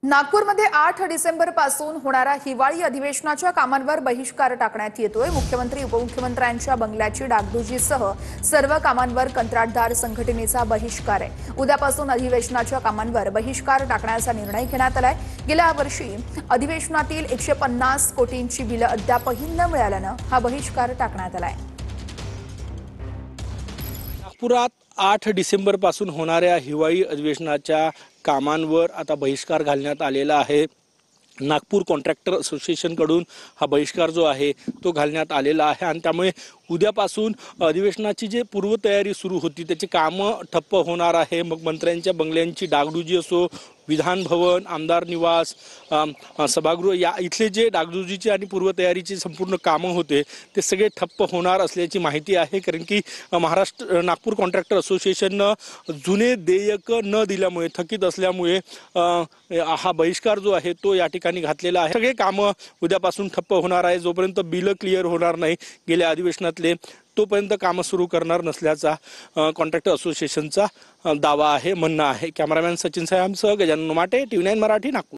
नागपूरमध्ये 8 डिसेंबर पासून होणाऱ्या हिवाळी अधिवेशनाच्या कामांवर बहिष्कार टाकण्यात येतोय। मुख्यमंत्री उपमुख्यमंत्र्यांच्या बंगल्याची डागडुजीसह सर्व कामांवर कंत्राटदार संघटनेचा बहिष्कार आहे। उद्यापासून अधिवेशनाच्या कामांवर बहिष्कार टाकण्याचा निर्णय घेण्यात आलाय। गेल्या वर्षी अधिवेशनातील 150 कोटींची बिलं अद्यापही न मिळाल्यानं हा बहिष्कार टाकण्यात आलाय। नागपुरात 8 डिसेंबर पासून होणाऱ्या हिवाळी अधिवेशनाच्या कामांवर आता बहिष्कार घालण्यात आलेला आहे। नागपूर कॉन्ट्रॅक्टर असोसिएशनकडून हा बहिष्कार जो आहे तो घालण्यात आलेला आहे आणि त्यामुळे उद्यापासून अधिवेशनाची जी पूर्वतयारी सुरू होती त्याची कामं ठप्प होणार आहे। मग मंत्र्यांच्या बंगल्यांची डागडुजी असो, विधान भवन, आमदार निवास, सभागृह या इथले जे डागडुजीची आणि पूर्वतयारीची संपूर्ण कामं होते ते सगळे ठप्प होणार असल्याची माहिती आहे। कारण की नागपूर कॉन्ट्रॅक्टर असोसिएशननं जुने देयक न दिल्यामुळे, थकीत असल्यामुळे हा बहिष्कार जो आहे तो या ठिकाणी घातलेला आहे। सगळे कामं उद्यापासून ठप्प होणार आहे। जोपर्यंत बिल क्लिअर होणार नाही गेल्या अधिवेशनातले तोपर्यंत कामं सुरू करणार नसल्याचा कॉन्ट्रॅक्टर असोसिएशनचा दावा आहे, म्हणणं आहे। कॅमेरामॅन सचिन साहेबांसह गजानन माटे, TV9 मराठी, नागपूर।